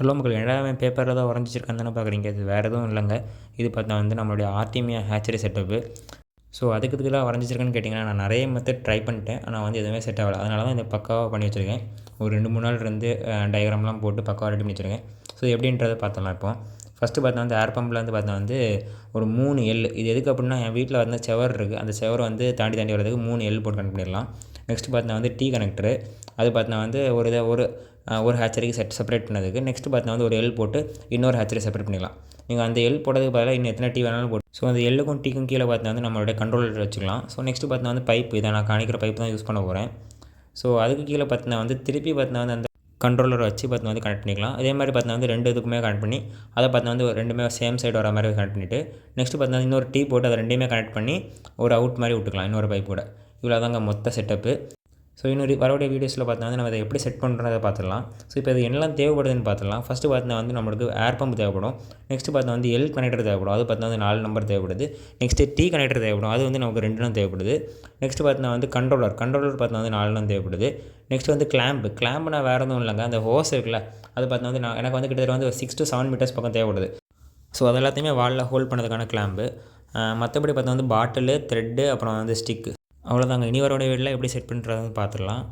Hello மக்கள் எல்லாமே பேப்பரில் தான் வரைஞ்சி வச்சிருக்கான்னு தானே பார்க்குறீங்க. இது வேறு எதுவும் இல்லைங்க. இது பார்த்தா வந்து நம்மளுடைய ஆர்டிமியா ஹேச்சரி செட்டப்பு. ஸோ அதுக்கு இதுக்கெல்லாம் வரைஞ்சி வச்சிருக்கேன்னு கேட்டிங்கன்னா, நான் நிறைய மெத்தட் ட்ரை பண்ணிட்டேன். ஆனால் வந்து எதுவுமே செட் ஆகல. அதனால தான் இதை பக்காவாக பண்ணி வச்சுருக்கேன். ஒரு 2-3 நாள் இருந்து டயக்ராம்லாம் போட்டு பக்காவாக ரெடி பண்ணி வச்சுருக்கேன். ஸோ எப்படின்றத பார்த்தலாம் இப்போ. ஃபஸ்ட்டு பார்த்தா வந்து ஏர் பம்பில் வந்து பார்த்தா வந்து ஒரு 3 எல். இது எதுக்கு அப்படின்னா, என் வீட்டில் வந்து செவர் இருக்குது. அந்த செவரை வந்து தாண்டி வரதுக்கு 3 எல் போட்டு கனெக்ட் பண்ணிடலாம். நெக்ஸ்ட்டு பார்த்தா வந்து டீ கனெக்டரு. அது பார்த்தா வந்து ஒரு ஹேச்சரிக்கு செப்பரேட் பண்ணதுக்கு. நெக்ஸ்ட்டு பார்த்தா வந்து ஒரு எல் போட்டு இன்னொரு ஹேச்சரி செப்பரேட் பண்ணிக்கலாம். நீங்கள் அந்த எல் போடுறதுக்கு பதிலாக இன்னும் எத்தனை டீ வேணாலும் போட்டு ஸோ அந்த எல்லுக்கும் டீக்கும் கீழே பார்த்தா வந்து நம்மளுடைய கண்ட்ரோலர் வச்சுக்கலாம். ஸோ நெக்ஸ்ட்டு பார்த்தா வந்து பைப். இதை நான் காணிக்கிற பைப் தான் யூஸ் பண்ண போகிறேன். ஸோ அதுக்கு கீழே பார்த்தா வந்து திருப்பி பார்த்தா வந்து அந்த கண்ட்ரோலரை வச்சு பார்த்தா வந்து கனெக்ட் பண்ணிக்கலாம். அதே மாதிரி பார்த்தா வந்து 2 இதுக்குமே கனெக்ட் பண்ணி அதை பார்த்தா வந்து ரெண்டுமே சேம் சைடு வர மாதிரி கனெக்ட் பண்ணிவிட்டு நெக்ஸ்ட்டு பார்த்தா இன்னொரு டீ போட்டு அதை ரெண்டையுமே கனெக்ட் பண்ணி ஒரு அவுட் மாதிரி விட்டுக்கலாம் இன்னொரு பைப் கூட. இவ்வளோ தாங்க மொத்த செட்டப்பு. ஸோ இன்னொரு வரக்கூடிய வீடியோஸில் பார்த்தா வந்து நம்ம அதை எப்படி செட் பண்ணுறதை பார்த்துடலாம். ஸோ இப்போ இது என்னெல்லாம் தேவைப்படுதுன்னு பார்த்துடலாம். ஃபஸ்ட்டு பார்த்தா வந்து நம்மளுக்கு ஏர் பம்ப் தேவைப்படும். நெக்ஸ்ட்டு பார்த்தா வந்து எல் கனெக்டர் தேவைப்படும். அது பார்த்தா வந்து 4 நம்பர் தேவைப்படுது. நெக்ஸ்ட்டு டீ கனெக்டர் தேவைப்படும். அது வந்து நமக்கு 2 தேவைப்படுது. நெக்ஸ்ட்டு பார்த்தா வந்து கண்ட்ரோலர் பார்த்தா வந்து 4 தேவைப்படுது. நெக்ஸ்ட் வந்து கிளாம்புனா வேறு எதுவும் இல்லைங்க. அந்த ஹோஸ் இருக்குல்ல, அது பார்த்தா வந்து எனக்கு வந்து கிட்டத்தட்ட வந்து 6 to 7 மீட்டர்ஸ் பக்கம் தேவைப்படுது. ஸோ அது எல்லாத்தையுமே வாலில் ஹோல்ட் பண்ணதுக்கான கிளாம்பு. மற்றபடி பார்த்தா வந்து பாட்டிலு, த்ரெட்டு, அப்புறம் வந்து ஸ்டிக்கு. அவ்வளோதாங்க. இனி வரக்கூடிய வீடியோவில் எப்படி செட் பண்ணுறதுன்னு பார்த்துடலாம்.